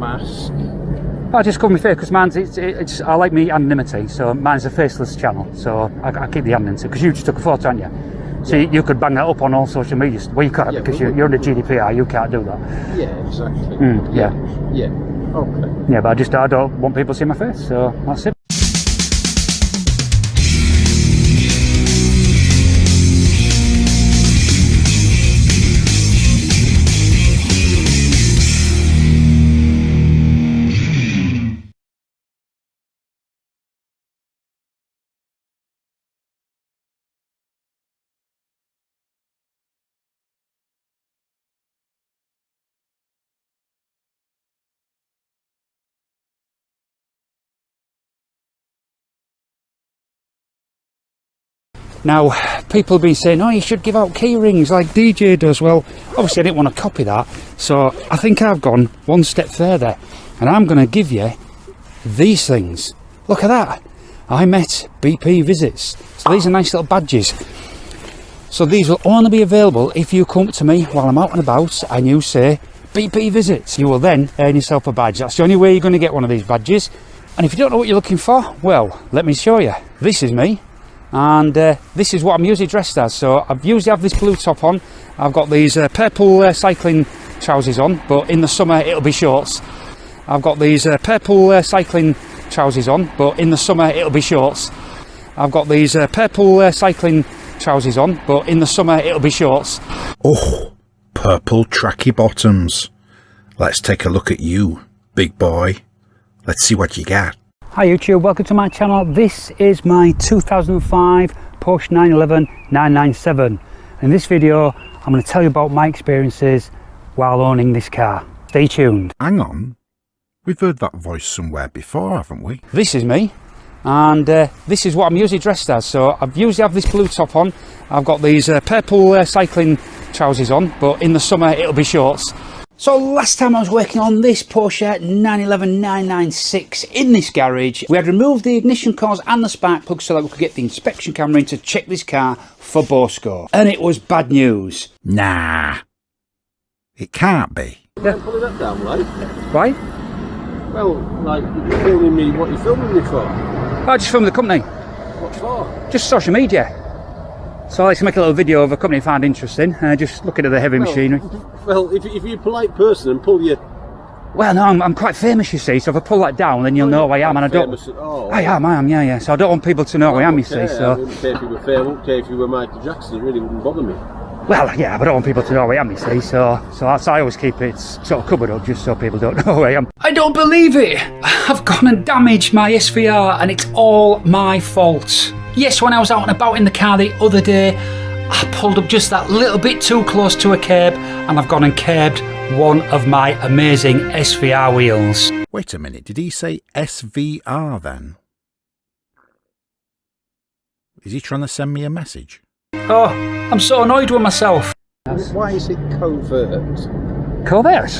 Mask. I just cover my face because mine's it's I like me anonymity, so mine's a faceless channel, so I keep the anonymity because you just took a photo, haven't you? So you could bang that up on all social media. Well, you can't because you're under GDPR. You can't do that. Yeah, exactly. Yeah. Okay. Yeah, but I don't want people to see my face, so that's it. Now, people have been saying, oh, you should give out key rings like DJ does. Well, obviously I didn't want to copy that, so I think I've gone one step further, and I'm going to give you these things. Look at that. I met BP Visits. So these are nice little badges. So these will only be available if you come to me while I'm out and about and you say BP Visits. You will then earn yourself a badge. That's the only way you're going to get one of these badges. And if you don't know what you're looking for, well, let me show you. This is me. And this is what I'm usually dressed as. So I usually have this blue top on. I've got these purple cycling trousers on, but in the summer it'll be shorts. I've got these purple cycling trousers on, but in the summer it'll be shorts. I've got these purple cycling trousers on, but in the summer it'll be shorts. Oh, purple tracky bottoms. Let's take a look at you, big boy. Let's see what you got. Hi YouTube, welcome to my channel. This is my 2005 Porsche 911 997. In this video, I'm going to tell you about my experiences while owning this car. Stay tuned. Hang on, we've heard that voice somewhere before, haven't we? This is me, and this is what I'm usually dressed as. So I usually have this blue top on. I've got these purple cycling trousers on, but in the summer it'll be shorts. So last time I was working on this Porsche 911 996 in this garage, we had removed the ignition cores and the spark plug so that we could get the inspection camera in to check this car for Bosco. And it was bad news. Nah, it can't be. Yeah. Pulling that down, right? Why? Well, like, you're filming me, what are you filming me for? I just filmed the company. What for? Just social media. So I like to make a little video of a company I find interesting, just looking at the heavy machinery. Well, if you're a polite person and pull your... Well, no, I'm quite famous, you see, so if I pull that down, then you'll know who I am, and I don't... I am, yeah, so I don't want people to know who I am, you see, so... I wouldn't care if you were fair, I wouldn't care if you were Michael Jackson, it really wouldn't bother me. Well, yeah, but I don't want people to know who I am, you see, so that's, I always keep it sort of covered up, just so people don't know who I am. I don't believe it! I've gone and damaged my SVR, and it's all my fault. Yes, when I was out and about in the car the other day, I pulled up just that little bit too close to a curb, and I've gone and curbed one of my amazing SVR wheels. Wait a minute, did he say SVR then? Is he trying to send me a message? Oh, I'm so annoyed with myself. Why is it covert? Covert?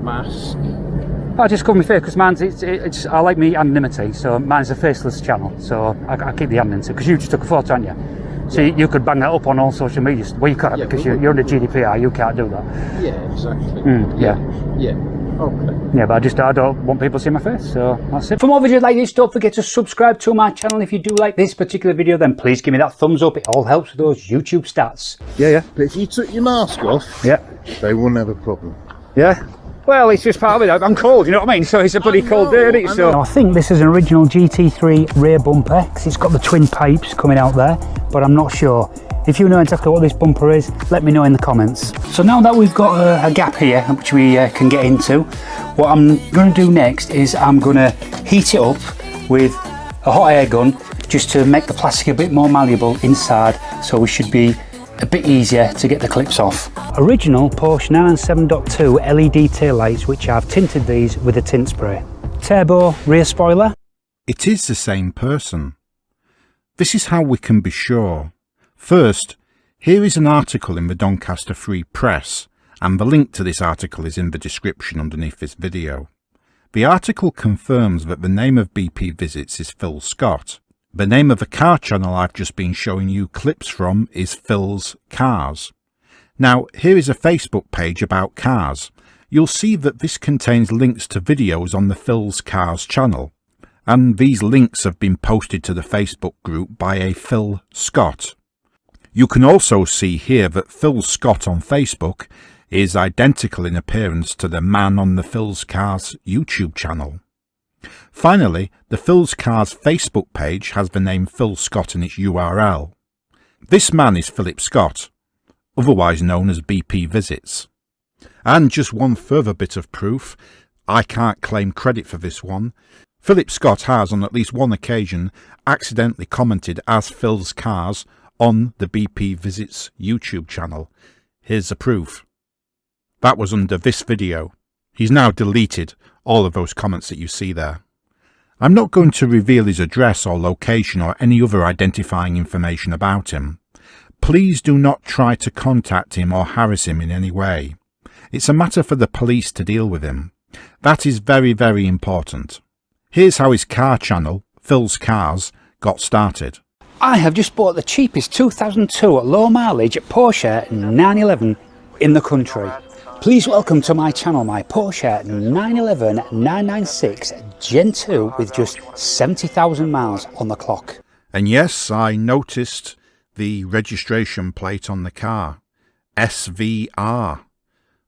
Mask. I just cover my face because mine's it's I like me anonymity, so mine's a faceless channel, so I keep the anonymity because you just took a photo, haven't you? So you could bang that up on all social media. Well, you can't because you're under GDPR. You can't do that. Yeah, exactly. Yeah. Okay. Yeah, but I don't want people to see my face, so that's it. For more videos like this, don't forget to subscribe to my channel. If you do like this particular video, then please give me that thumbs up. It all helps with those YouTube stats. Yeah. But if you took your mask off, they wouldn't have a problem. Yeah. Well, it's just part of it. I'm cold, you know what I mean? So it's a bloody cold day, isn't it? So I think this is an original GT3 rear bumper because it's got the twin pipes coming out there, but I'm not sure. If you know exactly what this bumper is, let me know in the comments. So now that we've got a gap here, which we can get into, what I'm going to do next is I'm going to heat it up with a hot air gun just to make the plastic a bit more malleable inside, so we should be a bit easier to get the clips off. Original Porsche 997.2 LED taillights, which I've tinted these with a tint spray. Turbo rear spoiler. It is the same person. This is how we can be sure. First, here is an article in the Doncaster Free Press, and the link to this article is in the description underneath this video. The article confirms that the name of BP Visits is Phil Scott. The name of the car channel I've just been showing you clips from is Phil's Cars. Now, here is a Facebook page about cars. you'll see that this contains links to videos on the Phil's Cars channel, and these links have been posted to the Facebook group by a Phil Scott. You can also see here that Phil Scott on Facebook is identical in appearance to the man on the Phil's Cars YouTube channel. Finally, the Phil's Cars Facebook page has the name Phil Scott in its URL. This man is Philip Scott, otherwise known as BP Visits. And just one further bit of proof, I can't claim credit for this one. Philip Scott has, on at least one occasion, accidentally commented as Phil's Cars on the BP Visits YouTube channel. Here's the proof. That was under this video. He's now deleted all of those comments that you see there. I'm not going to reveal his address or location or any other identifying information about him. Please do not try to contact him or harass him in any way. It's a matter for the police to deal with him. That is very, very important. Here's how his car channel, Phil's Cars, got started. I have just bought the cheapest 2002 low mileage Porsche 911 in the country. Please welcome to my channel my Porsche 911 996 Gen 2 with just 70,000 miles on the clock. And yes, I noticed the registration plate on the car. SVR.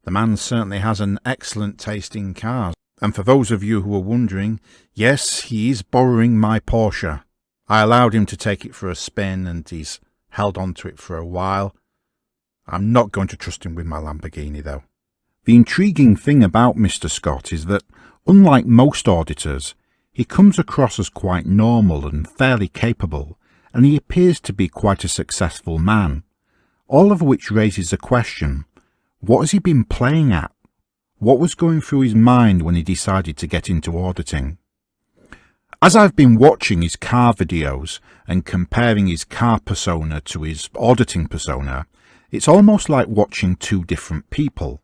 The man certainly has an excellent taste in cars. And for those of you who are wondering, yes, he is borrowing my Porsche. I allowed him to take it for a spin and he's held on to it for a while. I'm not going to trust him with my Lamborghini though. The intriguing thing about Mr. Scott is that, unlike most auditors, he comes across as quite normal and fairly capable, and he appears to be quite a successful man. All of which raises the question, what has he been playing at? What was going through his mind when he decided to get into auditing? As I've been watching his car videos and comparing his car persona to his auditing persona, it's almost like watching two different people.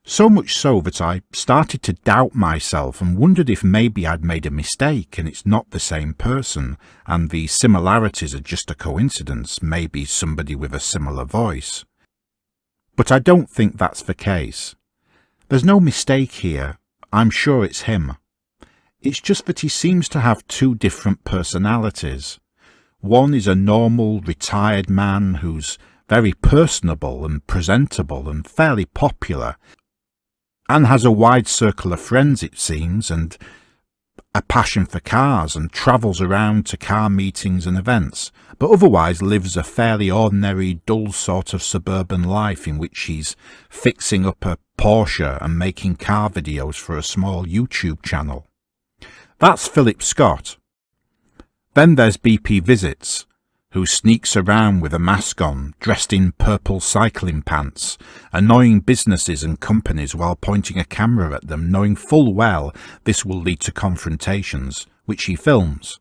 So much so that I started to doubt myself and wondered if maybe I'd made a mistake and it's not the same person and the similarities are just a coincidence, maybe somebody with a similar voice. But I don't think that's the case. There's no mistake here. I'm sure it's him. It's just that he seems to have two different personalities. One is a normal, retired man who's very personable and presentable and fairly popular, and has a wide circle of friends, it seems, and a passion for cars, and travels around to car meetings and events, but otherwise lives a fairly ordinary, dull sort of suburban life in which he's fixing up a Porsche and making car videos for a small YouTube channel. That's Philip Scott. Then there's BP Visits, who sneaks around with a mask on, dressed in purple cycling pants, annoying businesses and companies while pointing a camera at them, knowing full well this will lead to confrontations, which he films.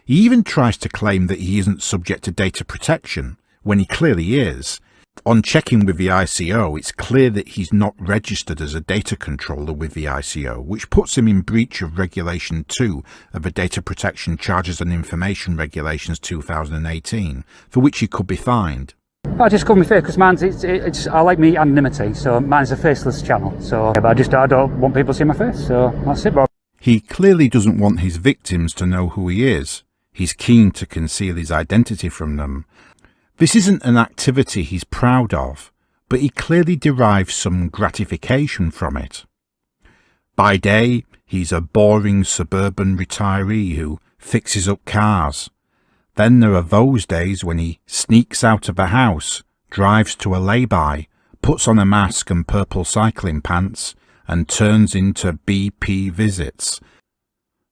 He even tries to claim that he isn't subject to data protection, when he clearly is. On checking with the ICO, it's clear that he's not registered as a data controller with the ICO, which puts him in breach of Regulation 2 of the Data Protection Charges and Information Regulations 2018, for which he could be fined. I just call me face because mine's I like me anonymity, so mine's a faceless channel. So, but I don't want people to see my face, so that's it, bro. He clearly doesn't want his victims to know who he is. He's keen to conceal his identity from them. This isn't an activity he's proud of, but he clearly derives some gratification from it. By day, he's a boring suburban retiree who fixes up cars. Then there are those days when he sneaks out of the house, drives to a lay-by, puts on a mask and purple cycling pants, and turns into BP Visits.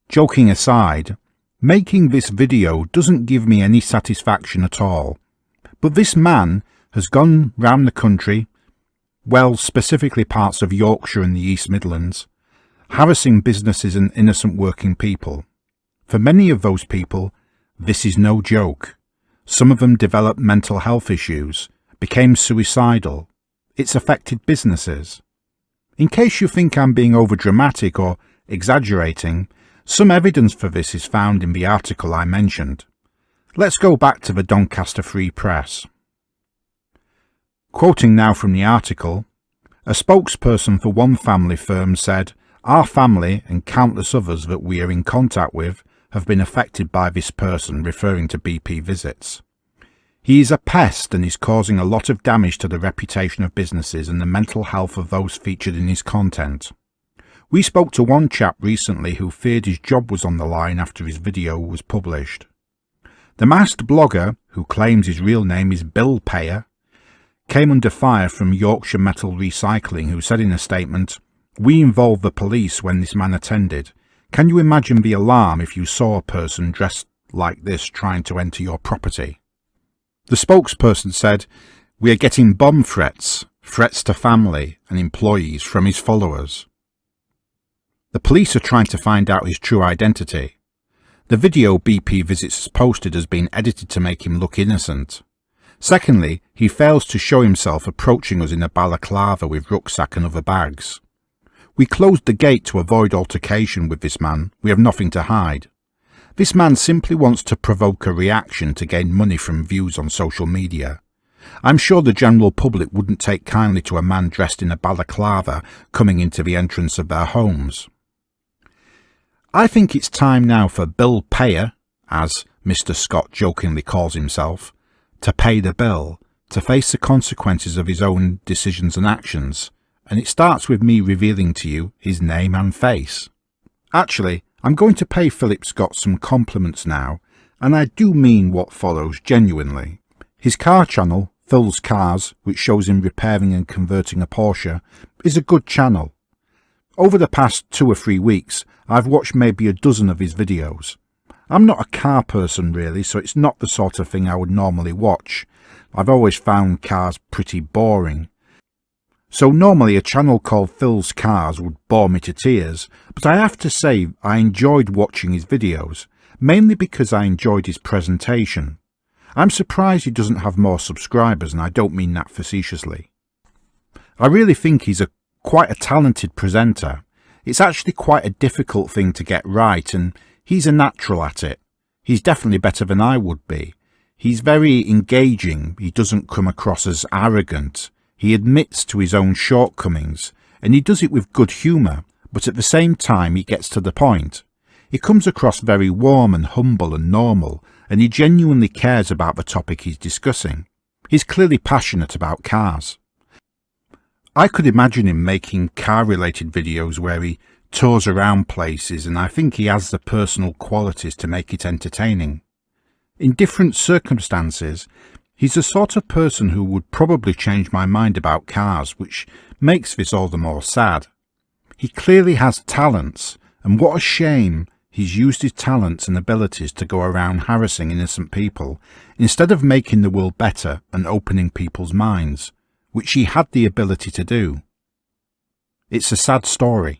Joking aside, making this video doesn't give me any satisfaction at all. But this man has gone round the country, well, specifically parts of Yorkshire and the East Midlands, harassing businesses and innocent working people. For many of those people, this is no joke. Some of them developed mental health issues, became suicidal. It's affected businesses. In case you think I'm being overdramatic or exaggerating, some evidence for this is found in the article I mentioned. Let's go back to the Doncaster Free Press. Quoting now from the article, A spokesperson for one family firm said, "Our family and countless others that we are in contact with have been affected by this person," referring to BP visits. "He is a pest and is causing a lot of damage to the reputation of businesses and the mental health of those featured in his content. We spoke to one chap recently who feared his job was on the line after his video was published." The masked blogger, who claims his real name is Bill Payer, came under fire from Yorkshire Metal Recycling, who said in a statement, "We involved the police when this man attended. Can you imagine the alarm if you saw a person dressed like this trying to enter your property?" The spokesperson said, "We are getting bomb threats, threats to family and employees from his followers. The police are trying to find out his true identity. The video BP Visits has posted has been edited to make him look innocent. Secondly, he fails to show himself approaching us in a balaclava with rucksack and other bags. We closed the gate to avoid altercation with this man. We have nothing to hide. This man simply wants to provoke a reaction to gain money from views on social media. I'm sure the general public wouldn't take kindly to a man dressed in a balaclava coming into the entrance of their homes. I think it's time now for Bill Payer, as Mr. Scott jokingly calls himself, to pay the bill, to face the consequences of his own decisions and actions, and it starts with me revealing to you his name and face. Actually, I'm going to pay Phillip Scott some compliments now, and I do mean what follows genuinely. His car channel, Phil's Cars, which shows him repairing and converting a Porsche, is a good channel. Over the past 2 or 3 weeks, I've watched maybe a dozen of his videos. I'm not a car person really, so it's not the sort of thing I would normally watch. I've always found cars pretty boring. So normally a channel called Phil's Cars would bore me to tears, but I have to say I enjoyed watching his videos, mainly because I enjoyed his presentation. I'm surprised he doesn't have more subscribers, and I don't mean that facetiously. I really think he's quite a talented presenter. It's actually quite a difficult thing to get right, and he's a natural at it. He's definitely better than I would be. He's very engaging. He doesn't come across as arrogant. He admits to his own shortcomings, and he does it with good humour, but at the same time he gets to the point. He comes across very warm and humble and normal, and he genuinely cares about the topic he's discussing. He's clearly passionate about cars. I could imagine him making car-related videos where he tours around places, and I think he has the personal qualities to make it entertaining. In different circumstances, he's the sort of person who would probably change my mind about cars, which makes this all the more sad. He clearly has talents, and what a shame he's used his talents and abilities to go around harassing innocent people, instead of making the world better and opening people's minds, which he had the ability to do. It's a sad story.